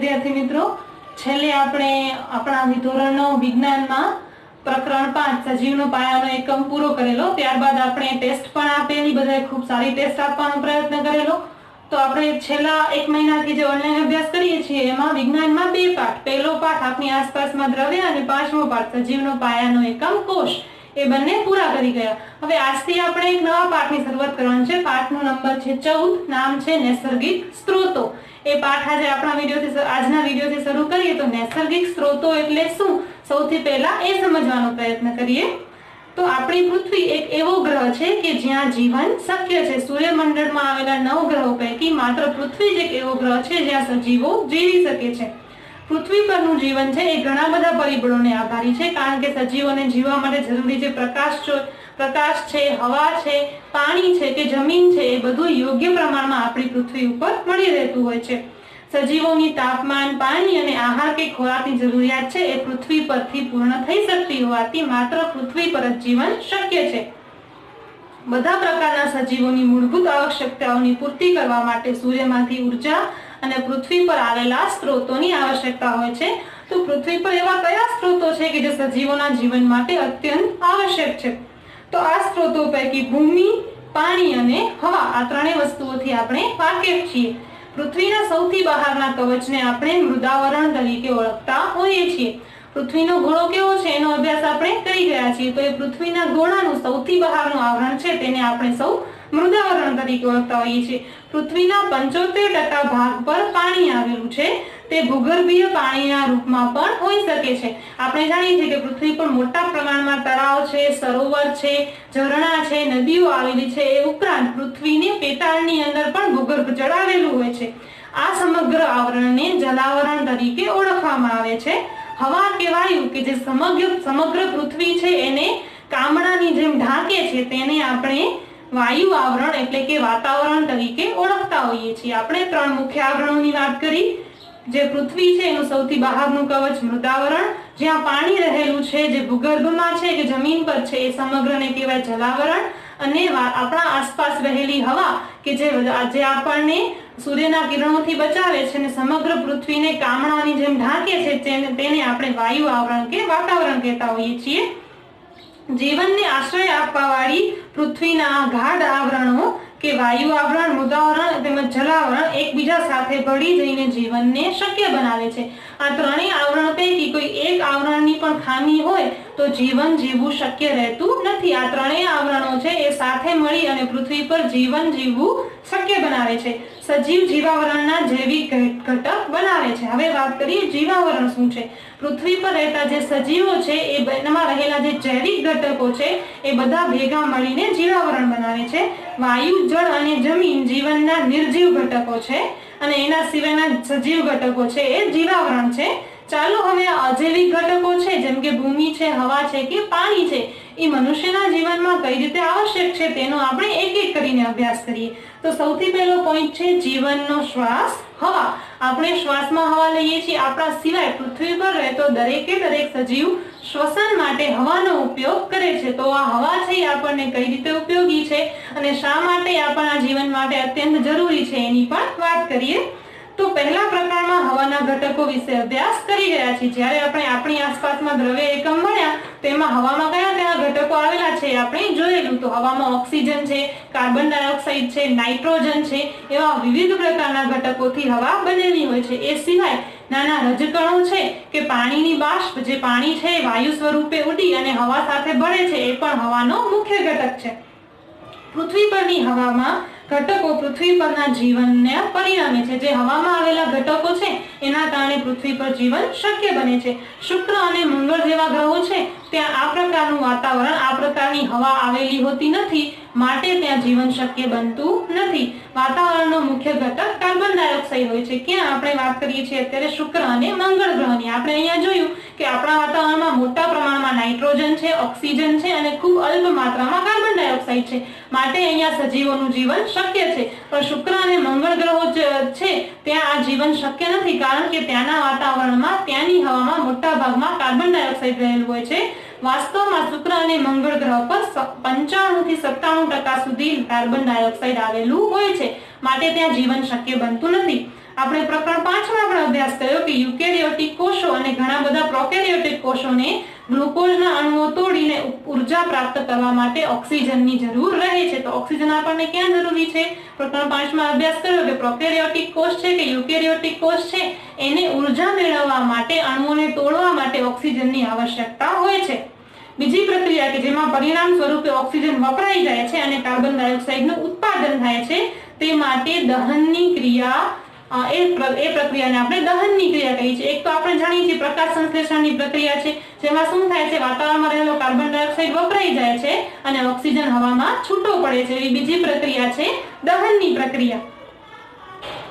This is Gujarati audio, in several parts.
विद्यार्थी मित्रों, छेल्ले आपणे आपणा धोरणनो विज्ञानमां प्रकरण 5 सजीवनो पायानो एकम पूरो करेलो। त्यारबाद आपणे टेस्ट पण आपेली, बधाए खूब सारी टेस्ट आपવાનો प्रयत्न करेलो। तो આપણે છેલ્લા 1 મહિનાથી જે ઓનલાઈન અભ્યાસ કરીએ છીએ એમાં વિજ્ઞાનમાં 2 પાઠ, પહેલો પાઠ આપણી આસપાસમાં દ્રવ્ય અને પાંચમો પાઠ સજીવનો પાયાનો એકમ કોષ, એ બંને પૂરા કરી ગયા। હવે આજથી આપણે એક નવા પાઠની શરૂઆત કરવાની છે। પાઠનો નંબર છે 14, નામ છે નૈસર્ગિક સ્ત્રોતો। એ પાઠ આજના વિડિયોથી શરૂ કરીએ તો નૈસર્ગિક સ્ત્રોતો એટલે શું, સૌથી પહેલા એ સમજવાનો પ્રયત્ન કરીએ। तो अपनी पृथ्वी एक एवो ग्रह है कि ज्यां जीवन शक्य है। सूर्यमंडल में आवेला 9 ग्रहों पैकी मात्र पृथ्वी ज एक एवो ग्रह है ज्यां सजीवो जीवी शके छे। पृथ्वी परनु जीवन है ए घणा बधा परिबळोने आभारी है, कारण के सजीवोने जीववा माटे जरूरी जे प्रकाश छे, हवा छे, पाणी छे के जमीन छे, ए बधुं योग्य प्रमाणमां आपणी पृथ्वी उपर मळी रहेतुं होय छे। सजीवोनी तापमान, पानी और आहार के खोराकनी जरूरियात है ए पृथ्वी परथी पूर्ण थई शकती होवाथी मात्र पृथ्वी पर ज जीवन शक्य है। बधा प्रकारना सजीवोनी मूलभूत आवश्यकताओनी पूर्ति करवा माटे सूर्यमांथी ऊर्जा अने पृथ्वी पर आवेला स्त्रोतोनी आवश्यकता होय छे। तो पृथ्वी पर एवा कया स्त्रोतो छे के जे सजीवोना जीवन माटे अत्यंत आवश्यक छे? तो आ स्त्रोतो पैकी भूमि, पाणी अने हवा, आ त्रणेय वस्तुओथी आपणे वाकेफ छीए। पृथ्वीना सौथी बहारना कवचने आपणे मृदावरण तरीके ओळखता होईए छीए। पृथ्वीनो गोळो केवो छे एनो अभ्यास आपणे करी गया छीए। तो ए पृथ्वीना गोळानुं सौथी बहारनुं आवरण छे तेने आपणे सौ मृदावरण तरीके ओळखता होईए छीए। पृथ्वीना 75% भाग पर पाणी आवेलुं छे, ते भूगर्भीय पाणीना रूपमां पण होई शके छे। आपणे जाणीए छीए के पृथ्वी पर मोटा प्रमाणमां तळाव छे, सरोवर छे, झरણા छे, नदीओ आवेली छे। ए उपरांत पृथ्वीनी पेटाळनी अंदर पण भूगर्भ जळ आवेलुं होय छे। आ समग्र आवरणने जलावरण तरीके ओळखवामां आवे छे। हवा के वायु के जे समग्र पृथ्वी छे एने कामड़ानी जेम ढांके छे तेने आपणे वायु आवरण एटले के वातावरण तरीके ओळखता होईए छीए। आपणे 3 मुख्य आवरणोनी वात करी। जे पृथ्वी छे एनुं सौथी बहारनुं कवच मृदावरण, ज्यां पाणी रहेલું છે, જે ભૂગર્ભમાં છે કે જમીન પર છે એ સમગ્રને કહેવાય જલાવરણ, અને આપણા આસપાસ રહેલી હવા કે જે આપણને સૂર્યના કિરણોથી બચાવે છે અને સમગ્ર પૃથ્વીને કામણાની જેમ ઢાંકે છે તેને આપણે વાયુ આવરણ કે વાતાવરણ કહેતા હોઈએ છીએ। જીવનને આશ્રય આપવાવાળી પૃથ્વીના ગાઢ આવરણો કે વાયુ आवरण, मृदावरण તેમજ જલાવરણ એકબીજા સાથે ભળી જઈને જીવનને શક્ય બનાવે છે। આ ત્રણેય આવરણ પૈકી કોઈ એક આવરણની પણ ખામી હોય તો જીવન જીવવું શક્ય રહેતું નથી। આ ત્રણેય આવરણો છે એ સાથે મળી અને પૃથ્વી પર જીવન જીવવું શક્ય બનાવે છે। સજીવ જીવાવરણના જૈવિક ઘટક બનાવે છે। હવે વાત કરીએ જીવાવરણ શું છે। પૃથ્વી પર રહેતા જે સજીવો છે એમાં રહેલા જે જૈવિક ઘટકો છે એ બધા ભેગા મળીને જીવાવરણ બનાવે છે। વાયુ, जल અને જમીન જીવનના નિર્જીવ ઘટકો છે અને એના સિવાયના સજીવ ઘટકો છે એ જીવાવરણ છે। ચાલો હવે અજૈવિક ઘટકો છે જેમ કે ભૂમિ છે, હવા છે કે પાણી છે એ મનુષ્યના જીવનમાં કઈ રીતે આવશ્યક છે તેનો આપણે એક એક કરીને અભ્યાસ કરીએ। તો સૌથી પહેલો પોઈન્ટ છે જીવનનો શ્વાસ, હવા। આપણે શ્વાસમાં હવા લઈએ છીએ। આપણા સિવાય પૃથ્વી પર રહેતો દરેકે દરેક સજીવ શ્વસન માટે હવાનો ઉપયોગ કરે છે। તો આ હવા છે એ આપણને કઈ રીતે ઉપયોગી છે અને શા માટે આપણા જીવન માટે અત્યંત જરૂરી છે એની પણ વાત કરીએ। तो पहला प्रकार में हवाना घटकों विषे अभ्यास करी गया छे। ज्यारे आपणे आपणी आसपासमां द्रव्य एकम मळ्या तेमां हवामां कया घटको आवेला छे आपणे जोयेलुं। तो हवामां ऑक्सिजन छे, कार्बन डाइऑक्साइड छे, नाइट्रोजन छे, एवा विविध प्रकारना घटकोथी हवा बनेली होय छे। ए सिवाय नाना रजकणो छे के पाणीनी बाष्प, जे पाणी छे वायु स्वरूपे उडी अने हवा साथे भळे छे, ए पण हवानो मुख्य घटक छे। पृथ्वी परनी हवामां घटको पृथ्वी परना जीवनने परिणामे छे। जे हवामां आवेला घटको छे एना कारणे पृथ्वी पर जीवन शक्य बने छे। शुक्र अने मंगळ जेवा ग्रहो छे त्यां आ प्रकारनुं वातावरण, आ प्रकारनी हवा आवेली होती नथी, माटे त्यां जीवन शक्य बनतुं नथी। वातावरणनो मुख्य घटक कार्बन डाइऑक्साइड होय छे। क्यां आपणे वात करीए छीए अत्यारे शुक्र अने मंगळ ग्रहनी। आपणे अहींया जोयुं के आपणा वातावरणमां मोटा प्रमाणमां नाइट्रोजन छे, ऑक्सिजन छे અને खूब अल्प मात्रामां कार्बन डाइऑक्साइड छे, माटे अहींया सजीवोनुं जीवन शक्य छे। पण शुक्र अने मंगळ ग्रहो छे त्यां आ जीवन शक्य નથી, કારણ કે ત્યાંના વાતાવરણમાં ત્યાંની હવામાં મોટા ભાગમાં કાર્બન ડાયોક્સાઇડ રહેલું હોય છે। વાસ્તવમાં શુક્ર અને મંગળ ગ્રહ પર 95 થી 97% સુધી કાર્બન ડાયોક્સાઇડ આવેલું હોય છે, માટે ત્યાં જીવન શક્ય બનતું નથી। આપણે પ્રકરણ 5 માં પણ અભ્યાસ કર્યો કે યુકેરિયોટિક કોષો અને ઘણા બધા પ્રોકેરિયોટિક કોષોને ગ્લુકોઝના અણુઓ તોડીને ઉર્જા પ્રાપ્ત કરવા માટે ઓક્સિજનની જરૂર રહે છે. તો ઓક્સિજન આપણને ક્યાં જરૂરી છે? પ્રકરણ 5 માં અભ્યાસ કર્યો કે પ્રોકેરિયોટિક કોષ છે કે યુકેરિયોટિક કોષ છે એને ઉર્જા મેળવવા માટે અણુઓને તોડવા માટે ઓક્સિજનની આવશ્યકતા હોય છે. બીજી પ્રક્રિયા કે જેમાં પરિણામ સ્વરૂપે ઓક્સિજન વપરાઈ જાય છે અને કાર્બન ડાયોક્સાઇડનું ઉત્પાદન થાય છે તે માટે દહનની ક્રિયા એ પ્રક્રિયાને આપણે દહનની ક્રિયા કહીએ છીએ. એક તો આપણે જાણીએ છીએ પ્રકાશ સંશ્લેષણની પ્રક્રિયા છે જેમાં શું થાય છે, વાતાવરણમાં રહેલો કાર્બન ડાયોક્સાઇડ વપરાઈ જાય છે અને ઓક્સિજન હવામાં છૂટો પડે છે. એવી બીજી પ્રક્રિયા છે દહનની પ્રક્રિયા.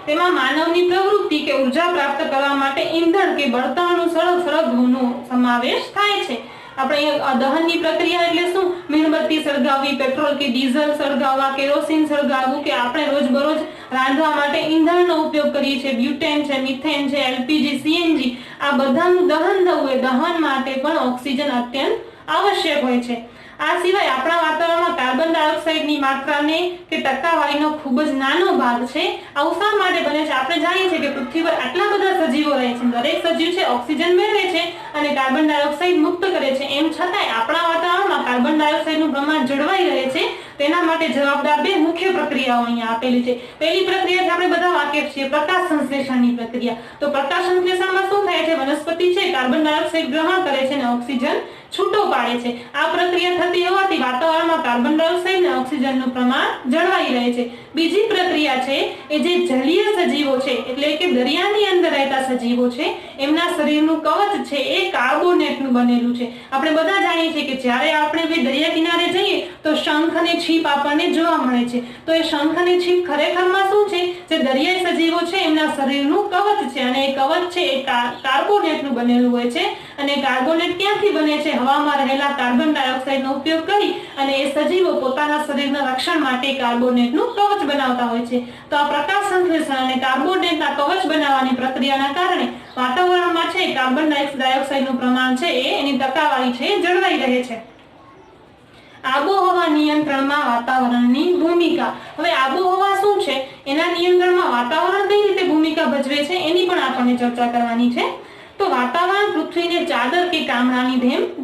તેમાં માનવની પ્રવૃત્તિ કે ઉર્જા પ્રાપ્ત કરવા માટે ઈંધણ કે બળતણનું સળગવું સમાવેશ થાય છે. આપણે દહનની પ્રક્રિયા એટલે શું? મીણબત્તી સળગાવવી, પેટ્રોલ કે ડીઝલ સળગાવવા, કેરોસીન સળગાવવું કે આપણે રોજબરોજ રાંધવા માટે ઈંધણનો ઉપયોગ કરીએ છીએ, બ્યુટેન છે, મિથેન છે, એલપીજી, સીએનજી, આ બધાનું દહન થવું એ દહન માટે પણ ઓક્સિજન અત્યંત આવશ્યક હોય છે. આ સિવાય આપણા વાતાવરણમાં કાર્બન ડાયોક્સાઇડની માત્રાને કે ટકાવારીનો ખૂબ જ નાનો ભાગ છે. આવું શા માટે બને છે? આપણે જાણીએ છીએ કે પૃથ્વી પર આટલા બધા સજીવો રહે છે, દરેક સજીવ છે ઓક્સિજન મેળવે છે અને કાર્બન ડાયોક્સાઇડ મુક્ત કરે છે. એમ છતાંય આપણા વાતાવરણમાં કાર્બન ડાયોક્સાઇડનું પ્રમાણ જળવાઈ રહે છે. તેના માટે જવાબદાર બે મુખ્ય પ્રક્રિયાઓ અહીંયા આપેલી છે. પહેલી પ્રક્રિયા આપણે બધા વાકેફ છીએ, પ્રકાશ સંશ્લેષણની પ્રક્રિયા. તો પ્રકાશ સંશ્લેષણમાં શું થાય છે? વનસ્પતિ છે કાર્બન ડાયોક્સાઇડ ગ્રહણ કરે છે અને ઓક્સિજન છૂટો પાડે છે. આ પ્રક્રિયા થતી હોવાથી વાતાવરણમાં કાર્બન ડાયોક્સાઇડ અને ઓક્સિજનનું પ્રમાણ જળવાઈ રહે છે. બીજી પ્રક્રિયા છે એ જે જલીય સજીવો છે એટલે કે દરિયાની અંદર રહેતા સજીવો છે એમના શરીરનું કવચ છે એ કાર્બોનેટનું બનેલું છે. આપણે બધા જાણીએ છીએ કે જ્યારે આપણે દરિયા કિનારે જઈએ તો શંખ અને છીપ આપણને જોવા મળે છે. તો એ શંખ અને છીપ ખરેખરમાં શું છે? જે દરિયાઈ સજીવો છે એમના શરીરનું કવચ છે અને એ કવચ છે એ કાર્બોનેટનું બનેલું હોય છે. અને કાર્બોનેટ ક્યાંથી બને છે? હવામાં રહેલા કાર્બન ડાયોક્સાઇડનો ઉપયોગ કરી અને એ સજીવો પોતાના શરીરના રક્ષણ માટે કાર્બોનેટનું કવચ બનાવતા હોય છે. તો આ પ્રકાશ સંશ્લેષણ અને કાર્બોનેટના કવચ બનાવવાની પ્રક્રિયાના કારણે વાતાવરણમાં છે કાર્બન ડાયોક્સાઇડનું પ્રમાણ છે એની ટકાવારી છે જળવાઈ રહે છે. આબોહવા નિયંત્રણમાં વાતાવરણની ભૂમિકા. હવે આબોહવા શું છે, એના નિયંત્રણમાં વાતાવરણ કઈ રીતે ભૂમિકા ભજવે છે એની પણ આપણને ચર્ચા કરવાની છે. તો વાતાવરણ પૃથ્વીને ચાદર કે કામણાની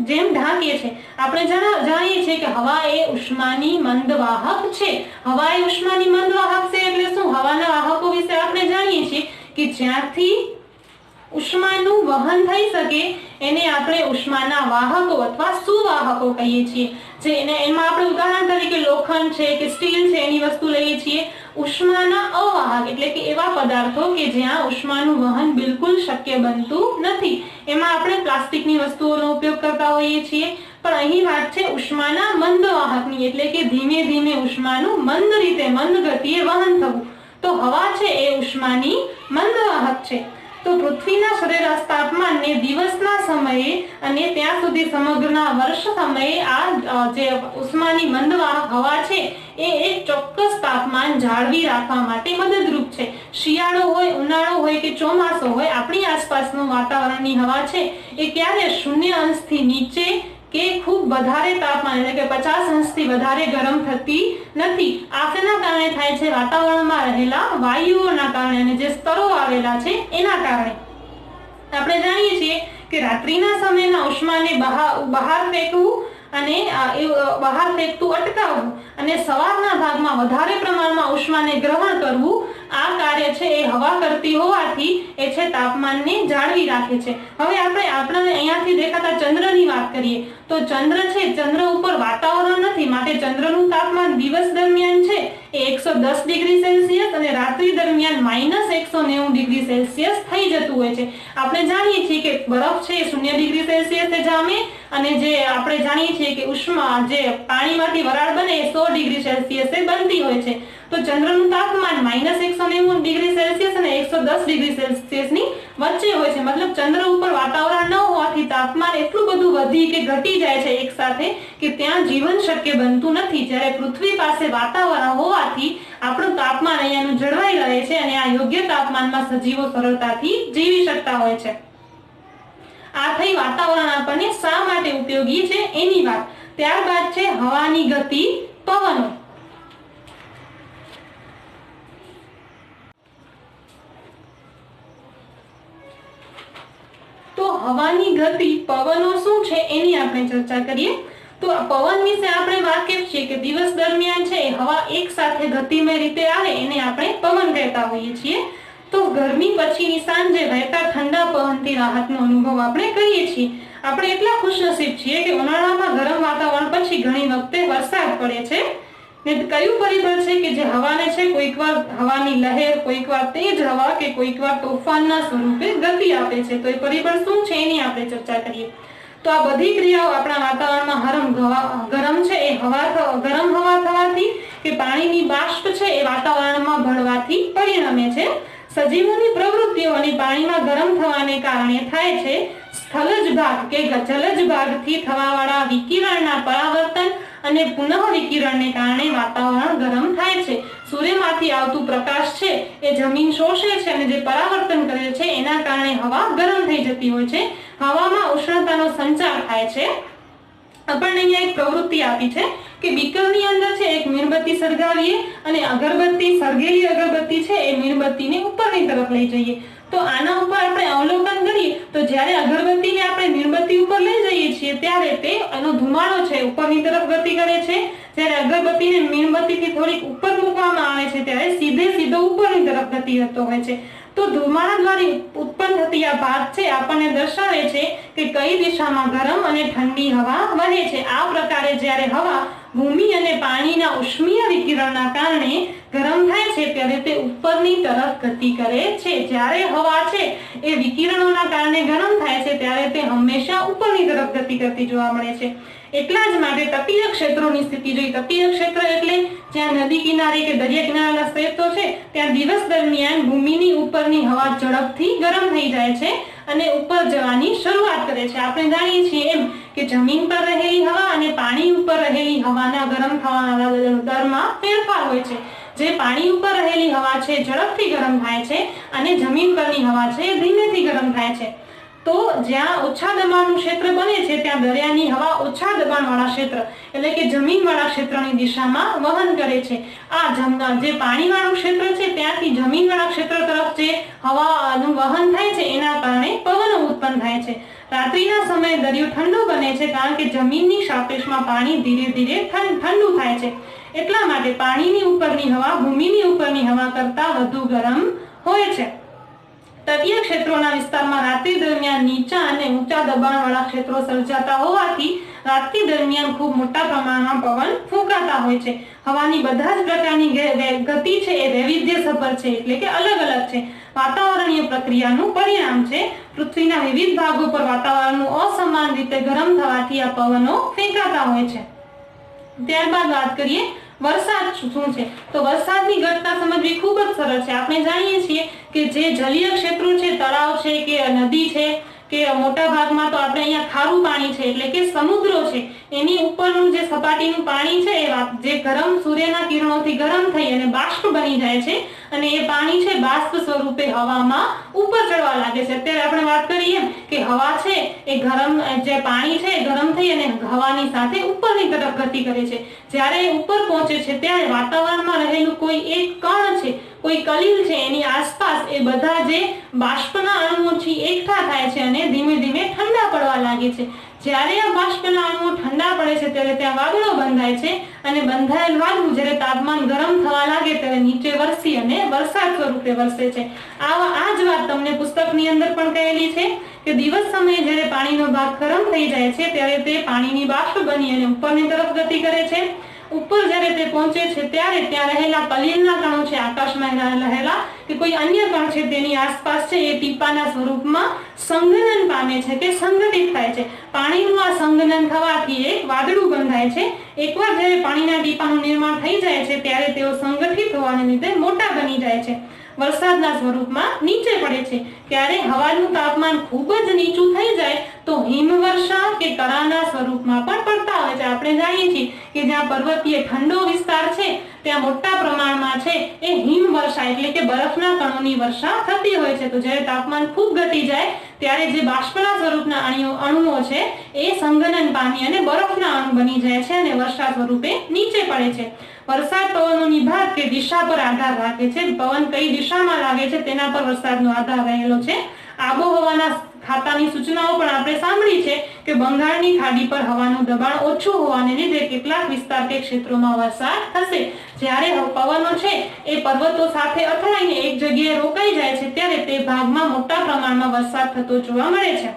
જેમ ઢાંકે છે. આપણે જાણીએ છીએ કે હવા એ ઉષ્માની મંદવાહક છે. હવા એ ઉષ્માની મંદવાહક છે એટલે શું? હવાના વાહકો વિશે આપણે જાણીએ છીએ કે જ્યાંથી ઉષ્માનું વહન થઈ શકે એને આપણે ઉષ્માના વાહકો અથવા સુવાહકો કહીએ છીએ. એમાં આપણે ઉદાહરણ તરીકે લોખંડ છે કે સ્ટીલ છે એની વસ્તુ લઈએ છીએ. ઉષ્માના અવાહક એટલે કે એવા પદાર્થો કે જ્યાં ઉષ્માનું વહન બિલકુલ શક્ય બનતું નથી, એમાં આપણે પ્લાસ્ટિકની વસ્તુઓનો ઉપયોગ કરતા હોઈએ છીએ. પણ અહીં વાત છે ઉષ્માના મંદવાહકની એટલે કે ધીમે ધીમે ઉષ્માનું મંદ રીતે મંદ ગતિએ વહન થવું. તો હવા છે એ ઉષ્માની મંદવાહક છે. તો પૃથ્વીના સરેરાશ તાપમાનને દિવસના સમયે અને ત્યાં સુધી સમગ્રના વર્ષ સમયે આ જે ઉષ્માની મંદવાહક હવા છે એ એક ચોક્કસ તાપમાન જાળવી રાખવા માટે મદદરૂપ છે. શિયાળો હોય, ઉનાળો હોય કે ચોમાસો હોય, આપણી આસપાસનું વાતાવરણની હવા છે એ ક્યારે 0 અંશથી નીચે કે ખૂબ વધારે તાપમાન એટલે કે 50 અંશથી વધારે ગરમ થતી નથી. આ શેના કારણે થાય છે? વાતાવરણમાં રહેલા વાયુઓના કારણે અને જે સ્તરો આવેલા છે એના કારણે. આપણે જાણીએ છીએ કે રાત્રિના સમયના ઉષ્માને બહાર ફેંકવું અને બહાર ફેંકતું અટકાવવું અને સવારના ભાગમાં વધારે પ્રમાણમાં ઉષ્માને ગ્રહણ કરવું, આ કાર્ય છે એ હવા કરતી હોવાથી એ છે તાપમાનને જાળવી રાખે છે. હવે આપણે અહીંયાથી દેખાતા ચંદ્રની વાત કરીએ તો ચંદ્ર છે, ચંદ્ર ઉપર વાતાવરણ નથી માટે ચંદ્રનું તાપમાન દિવસ દરમિયાન છે એ 110 ડિગ્રી સેલ્સિયસ અને રાત્રિ દરમિયાન -190 ડિગ્રી સેલ્સિયસ થઈ જતું હોય છે. આપણે જાણીએ છીએ કે બરફ છે એ 0 ડિગ્રી સેલ્સિયસે જામે અને જે આપણે જાણીએ છીએ કે ઉષ્મા જે પાણીમાંથી વરાળ બને એ 100 ડિગ્રી સેલ્સિયસે બનતી હોય છે. તો ચંદ્રનું તાપમાન -190 ડિગ્રી સેલ્સિયસ અને 110 ડિગ્રી સેલ્સિયસની વચ્ચે હોય છે. મતલબ ચંદ્ર ઉપર વાતાવરણ ન હોવાથી તાપમાન એટલું બધું વધી કે ઘટી જાય છે એક સાથે કે ત્યાં જીવન શક્ય બનતું નથી. જ્યારે પૃથ્વી પાસે વાતાવરણ હોવાથી આપણું તાપમાન અહીંયાનું જળવાઈ રહે છે અને આ યોગ્ય તાપમાનમાં સજીવો સરળતાથી જીવી શકતા હોય છે. આ થઈ વાતાવરણ આપણને શા માટે ઉપયોગી છે એની વાત. ત્યારબાદ છે હવાની ગતિ, પવનો. હવાની ગતિ, પવનો શું છે એની આપણે ચર્ચા કરીએ। તો પવન વિશે આપણે વાકેફ છીએ કે દિવસ દરમિયાન છે હવા એક સાથે ગતિમય રીતે આવે એને આપણે પવન કહેતા હોઈએ છીએ। તો ગરમી પછીની સાંજે વહેતા ઠંડા પવનથી રાહતનો અનુભવ આપણે કરીએ છીએ। આપણે એટલા ખુશનસીબ છીએ કે ઉનાળામાં ગરમ વાતાવરણ પછી ઘણી વખતે વરસાદ પડે છે। ને કયું પરિબળ છે કે જે હવાને છે કોઈકવાર હવાની લહેર, કોઈકવાર તેજ હવા કે કોઈકવાર તોફાનના સ્વરૂપે ગતિ આપે છે। તો એ પરિબળ શું છે એની આપણે ચર્ચા કરીએ। તો આ બધી ક્રિયાઓ આપણા વાતાવરણમાં ગરમ છે એ ગરમ હવા થવાથી કે પાણીની બાષ્પ છે એ વાતાવરણમાં ભળવાથી પરિણમે છે। સજીવોની પ્રવૃત્તિઓ અને પાણીમાં ગરમ થવાને કારણે થાય છે। સ્થલજ ભાગ કે જલજ ભાગથી થવાવાળા વિકિરણના પરાવર્તન અને પુનઃ વિકિરણને કારણે વાતાવરણ ગરમ થાય છે। સૂર્યમાંથી આવતું પ્રકાશ છે એ જમીન શોષે છે અને જે પરાવર્તન કરે છે એના કારણે હવા ગરમ થઈ જતી હોય છે। હવામાં ઉષ્ણતાનો સંચાર થાય છે। આપણને અહીંયા એક પ્રવૃત્તિ આપી છે કે બીકરની અંદર છે એક મીણબત્તી સળગાવીએ અને સળગેલી અગરબત્તી છે એ મીણબત્તીને ઉપરની તરફ લઈ જઈએ। તો આના ઉપર આપણે અવલોકન કરીએ તો જ્યારે અગરબત્તીને આપણે મીણબત્તી ઉપર લઈ જઈએ છીએ ત્યારે એનો ધુમાડો છે ઉપરની તરફ ગતિ કરે છે। જ્યારે અગરબત્તીને મીણબત્તીથી થોડીક ઉપર મૂકવામાં આવે છે ત્યારે સીધો ઉપરની તરફ ગતિ કરતો હોય છે। તો ધુમાડા દ્વારા ઉત્પન્ન થતી આ ભાત છે આપણને દર્શાવે છે કે કઈ દિશામાં ગરમ અને ઠંડી હવા વહે છે। આ પ્રકારે જ્યારે હવા ભૂમિ અને પાણીના ઉષ્મીય વિકિરણના કારણે ગરમ થાય છે ત્યારે તે ઉપરની તરફ ગતિ કરે છે। જ્યારે હવા છે એ વિકિરણોના કારણે ગરમ થાય છે ત્યારે તે હંમેશા ઉપરની તરફ ગતિ કરતી જોવા મળે છે। એટલા જ માટે તટીય ક્ષેત્રોની સ્થિતિ જોઈ। તટીય ક્ષેત્ર એટલે જ્યાં નદી કિનારે કે દરિયા કિનારાના ક્ષેત્રો છે ત્યાં દિવસ દરમિયાન ભૂમિની ઉપરની હવા ઝડપથી ગરમ થઈ જાય છે અને ઉપર જવાની શરૂઆત કરે છે। આપણે જાણીએ છીએ એમ કે જમીન પર રહેલી હવા અને પાણી ઉપર રહેલી હવાના ગરમ થવાના દરમાં ફેરફાર હોય છે। જે પાણી ઉપર રહેલી હવા છે ઝડપથી ગરમ થાય છે અને જમીન પરની હવા છે ધીમેથી ગરમ થાય છે। તો જ્યાં ઓછા દબાણનું ક્ષેત્ર બને છે ત્યાં દરિયાની હવા ઓછા દબાણવાળા ક્ષેત્ર એટલે કે જમીનવાળા ક્ષેત્રની દિશામાં વહન કરે છે। આ જે પાણીવાળું ક્ષેત્ર છે ત્યાંથી જમીનવાળા ક્ષેત્ર તરફ જે હવાનું વહન થાય છે એના કારણે પવનો ઉત્પન્ન થાય છે। રાત્રિના સમયે દરિયો ઠંડો બને છે કારણ કે જમીનની સાપેક્ષમાં પાણી ધીરે ધીરે ઠંડુ થાય છે। એટલા માટે પાણીની ઉપરની હવા ભૂમિની ઉપરની હવા કરતા વધુ ગરમ હોય છે। તટીય ક્ષેત્રોના વિસ્તારમાં રાત્રિ દરમિયાન નીચા અને ઊંચા દબાણવાળા ક્ષેત્રો સર્જાતા હોવાથી રાત્રિ દરમિયાન ખૂબ મોટા પ્રમાણમાં પવન ફૂંકાતા હોય છે। હવાની બધા જ પ્રકારની ગતિ છે એ વૈવિધ્યસભર છે એટલે કે અલગ અલગ છે। વાતાવરણીય પ્રક્રિયાનું પરિણામ છે। પૃથ્વીના વિવિધ ભાગો પર વાતાવરણનું અસમાન રીતે ગરમ થવાથી આ પવનો ફેંકાતા હોય છે। ત્યારબાદ વાત કરીએ વરસાદ શું છે। તો વરસાદની ઘટના સમજવી ખૂબ જ સરળ છે। આપણે જાણીએ છીએ કે જે જલીય ક્ષેત્રો છે, તળાવ છે કે નદી છે કે મોટા ભાગમાં તો આપણે અહીંયા ખારું પાણી છે એટલે કે સમુદ્રો છે એની ઉપરનું જે સપાટીનું પાણી છે એ જે ગરમ સૂર્યના કિરણોથી ગરમ થઈ અને બાષ્પ બની જાય છે અને એ પાણી છે બાષ્પ સ્વરૂપે હવામાં ઉપર ચડવા લાગે છે। અત્યારે આપણે વાત કરીએ કે હવા છે એ ગરમ જે પાણી છે એ ગરમ થઈ અને હવાની સાથે ઉપરની તરફ ગતિ કરે છે। જ્યારે ઉપર પહોંચે છે ત્યારે વાતાવરણમાં રહેલું કોઈ એક કણ છે, કોઈ કલીલ છે એની આસપાસ એ બધા જે બાષ્પના અણુઓ છે એકઠા થાય છે અને ધીમે ધીમે ઠંડા પડવા લાગે છે। જ્યારે આ બાષ્પના અણુઓ ઠંડા પડે છે ત્યારે ત્યાં વાદળો બંધાય છે અને બંધાયેલ વાદળું જ્યારે તાપમાન ગરમ થવા લાગે ત્યારે નીચે વરસી અને વરસાદ સ્વરૂપે વરસે છે। આ જ વાત તમને પુસ્તકની અંદર પણ કહેલી છે કે દિવસ સમયે જ્યારે પાણીનો ભાગ ગરમ થઈ જાય છે ત્યારે તે પાણીની બાષ્પ બની અને ઉપરની તરફ ગતિ કરે છે। ઉપર જ્યારે તે પહોંચે છે ત્યારે ત્યાં રહેલા કલીલના કણો છે આકાશમાં રહેલા કે કોઈ અન્ય કણ છે તેની આસપાસ છે એ ટીપાના સ્વરૂપમાં સંઘનન પામે છે કે સંગઠિત થાય છે। પાણીનું આ સંઘનન થવાથી એક વાદળું બંધાય છે। એકવાર જ્યારે પાણીના ટીપાનું નિર્માણ થઈ જાય છે ત્યારે તેઓ સંગઠિત હોવાને લીધે મોટા બની જાય છે, વરસાદના સ્વરૂપમાં નીચે પડે છે। ત્યારે હવાનું તાપમાન ખૂબ જ નીચું થઈ જાય તો હિમવર્ષા કે કરાના સ્વરૂપમાં પણ પડતા હોય છે। આપણે જાણીએ છીએ કે જ્યાં પર્વતીય ઠંડો વિસ્તાર છે ત્યાં મોટા પ્રમાણમાં છે એ હિમવર્ષા એટલે કે બરફના કણોની વર્ષા થતી હોય છે। તો જ્યારે તાપમાન ખૂબ ઘટી જાય ત્યારે જે બાષ્પના સ્વરૂપના અણુઓ છે એ સંઘનન પામી અને બરફના અણુ બની જાય છે અને વર્ષા સ્વરૂપે નીચે પડે છે। વરસાદ પવનોની ભાત કે દિશા પર આધાર રાખે છે। પવન કઈ દિશામાં લાગે છે તેના પર વરસાદનો આધાર રહેલો છે। આબોહવાના ખાતાની સૂચનાઓ પણ આપણે સાંભળી છે કે બંગાળની ખાડી પર હવાનું દબાણ ઓછું હોવાને લીધે કેટલાક વિસ્તાર કે ક્ષેત્રોમાં વરસાદ થશે। જ્યારે પવનો છે એ પર્વતો સાથે અથડાઈને એક જગ્યાએ રોકાઈ જાય છે ત્યારે તે ભાગમાં મોટા પ્રમાણમાં વરસાદ થતો જોવા મળે છે।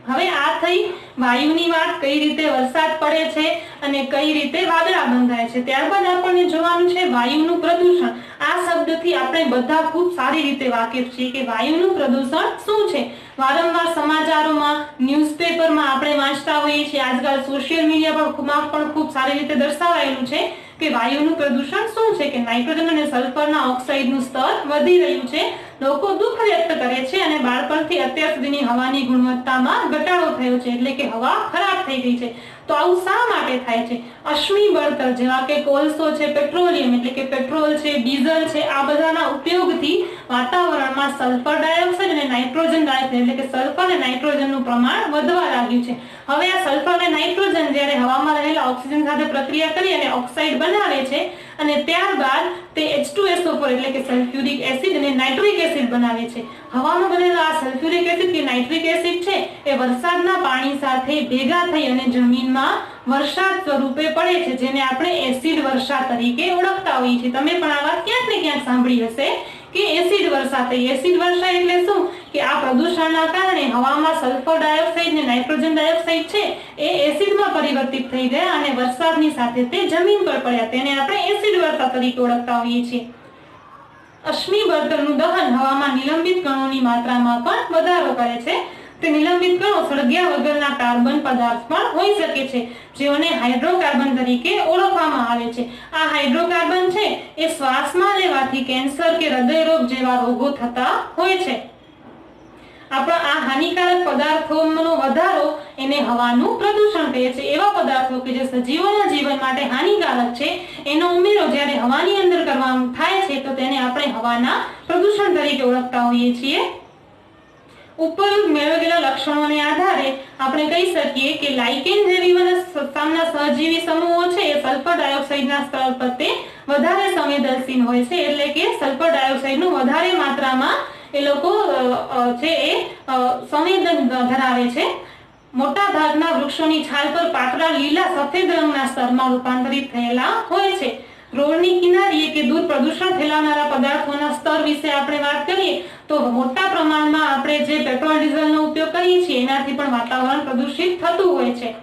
હવે આ થઈ વાયુની વાત, કઈ રીતે વરસાદ પડે છે અને કઈ રીતે વાદળા બંધાય છે। ત્યારબાદ આપણને જોવાનું છે વાયુનું પ્રદૂષણ। આ શબ્દથી આપણે બધા ખૂબ સારી રીતે વાકેફ છીએ કે વાયુનું પ્રદૂષણ શું છે। વારંવાર સમાચારોમાં, ન્યૂઝપેપરમાં આપણે વાંચતા હોઈએ છીએ, આજકાલ સોશિયલ મીડિયા પર પણ ખૂબ સારી રીતે દર્શાવાયેલું છે કે વાયુનું પ્રદૂષણ શું છે કે નાઇટ્રોજન અને સલ્ફરના ઓક્સાઇડનું સ્તર વધી રહ્યું છે। લોકો દુઃખ વ્યક્ત કરે છે અને બાળપણથી અત્યાર સુધીની હવાની ગુણવત્તામાં ઘટાડો થયો છે, એટલે કે હવા ખરાબ થઈ ગઈ છે। તો આવું શા માટે થાય છે? અશ્મિ બળતણ જેવા કે કોલસો છે, પેટ્રોલિયમ એટલે કે પેટ્રોલ છે, ડીઝલ છે, આ બધાના ઉપયોગથી વાતાવરણમાં સલ્ફર ડાયોક્સાઇડ અને નાઇટ્રોજન ડાયોક્સાઇડ એટલે કે સલ્ફર અને નાઇટ્રોજનનું પ્રમાણ વધવા લાગ્યું છે। હવે આ સલ્ફર અને નાઇટ્રોજન જ્યારે હવામાં રહેલા ઓક્સિજન સાથે પ્રક્રિયા કરી અને ઓક્સાઇડ બનાવે છે અને ત્યારબાદ તે H2SO4 એટલે કે સલ્ફ્યુરિક એસિડ અને નાઇટ્રિક એસિડ બનાવે છે। હવામાં બનેલા આ સલ્ફ્યુરિક એસિડ કે નાઇટ્રિક એસિડ છે એ વરસાદના પાણી સાથે ભેગા થઈ અને જમીનમાં વરસાદ સ્વરૂપે પડે છે, જેને આપણે એસિડ વર્ષા તરીકે ઓળખતા હોઈએ છીએ। તમે પણ આ વાત ક્યાંક ને ક્યાંક સાંભળી હશે કે એસિડ વર્ષા થઈ। એસિડ વર્ષા એટલે શું કે આ પ્રદૂષણના કારણે હવામાં સલ્ફર ડાયોક્સાઇડ અને નાઇટ્રોજન ડાયોક્સાઇડ છે એ એસિડમાં પરિવર્તિત થઈ ગયા અને વરસાદની સાથે તે જમીન પર પડ્યા, તેને આપણે એસિડ વર્ષા તરીકે ઓળખતા હોઈએ છીએ। અશ્મિ બળતણનું દહન હવામાં નિલંબિત કણોની માત્રામાં પણ વધારો કરે છે। તે નિલંબિત કણો સળગ્યા વગરના કાર્બન પદાર્થ પણ હોઈ શકે છે, જેઓને હાઇડ્રોકાર્બન તરીકે ઓળખવામાં આવે છે। આ હાઇડ્રોકાર્બન છે એ શ્વાસમાં લેવાથી કેન્સર કે હૃદયરોગ જેવા રોગો થતા હોય છે। આપણા આ હાનિકારક પદાર્થોનો વધારો એને હવાનું પ્રદૂષણ કહે છે। એવા પદાર્થો કે જે સજીવોના જીવન માટે હાનિકારક છે એનો ઉમેરો જ્યારે હવાની અંદર કરવામાં થાય છે તો તેને આપણે હવાના પ્રદૂષણ તરીકે ઓળખતા હોઈએ છીએ। ઉપરોક્ત મેળવેલા લક્ષણોને આધારે આપણે કહી શકીએ કે લાઇકેન જેવી વનસ્પતિના સહજીવી સમૂહો છે એ સલ્ફર ડાયોક્સાઇડના સ્તર પ્રત્યે વધારે સંવેદનશીલ હોય છે, એટલે કે સલ્ફર ડાયોક્સાઇડનું વધારે માત્રામાં એ લોકો છે એ સંવેદન ધરાવે છે। મોટા ભાગના વૃક્ષોની છાલ પર પાતળા લીલા સફેદ રંગના સ્તરમાં રૂપાંતરિત થયેલા હોય છે। રોડની કિનારીએ કે દૂર પ્રદૂષણ ફેલાવનારા પદાર્થોના સ્તર વિશે આપણે વાત કરીએ તો મોટા પ્રમાણમાં આપણે જે પેટ્રોલ ડીઝલનો ઉપયોગ કરીએ છીએ એનાથી પણ વાતાવરણ પ્રદૂષિત થતું હોય છે।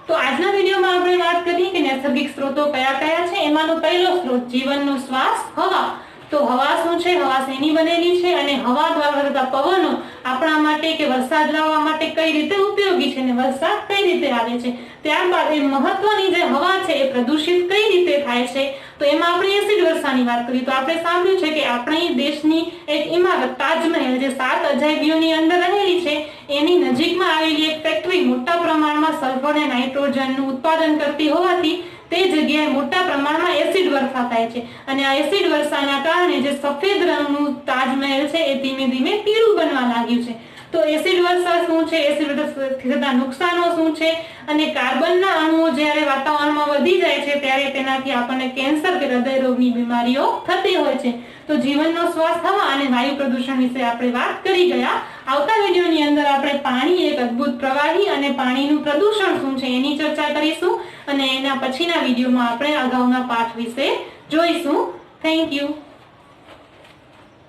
તો આજના વિડીયોમાં આપણે વાત કરીએ કે નૈસર્ગિક સ્ત્રોતો કયા કયા છે। એમાંનો પહેલો સ્ત્રોત જીવનનો શ્વાસ હવા। તો હવા શું છે, હવા શેની બનેલી છે અને હવા દ્વારા થતા પવનો આપણા માટે કે વરસાદ લાવવા માટે કઈ રીતે ઉપયોગી છે અને વરસાદ કઈ રીતે આવે છે। ત્યારબાદ એ મહત્વની જે હવા છે એ પ્રદૂષિત કઈ રીતે થાય છે તો એમાં આપણે એસિડ વર્ષાની વાત કરીએ તો આપણે સાંભળ્યું છે કે આપણી દેશની એક ઇમારત તાજમહેલ જે 7 અજાયબીઓની અંદર રહેલી છે એની નજીકમાં આવેલી એક ફેક્ટરી મોટા પ્રમાણમાં સલ્ફર અને નાઇટ્રોજનનું ઉત્પાદન કરતી હોવાથી તે જગ્યાએ મોટા પ્રમાણમાં એસિડ વર્ષા થાય છે અને આ એસિડ વર્ષાના કારણે જે સફેદ રંગનું તાજમહેલ છે એ ધીમે ધીમે પીળું બનવા લાગ્યું છે। તો એસિડ વર્ષા શું છે, એસિડ વર્ષાથી થતા નુકસાનો શું છે અને કાર્બનના અણુઓ જ્યારે વાતાવરણમાં વધી જાય છે ત્યારે તેનાથી આપણને કેન્સર કે હૃદય રોગની બીમારીઓ થતી હોય છે। તો જીવનનો શ્વાસ હવા અને વાયુ પ્રદૂષણ વિશે આપણે વાત કરી ગયા। આવતા વિડીયોની અંદર આપણે પાણી એક અદ્ભુત પ્રવાહી અને પાણીનું પ્રદૂષણ શું છે એની ચર્ચા કરીશું અને એના પછીના વિડીયોમાં આપણે અગાઉના પાઠ વિશે જોઈશું। Thank you.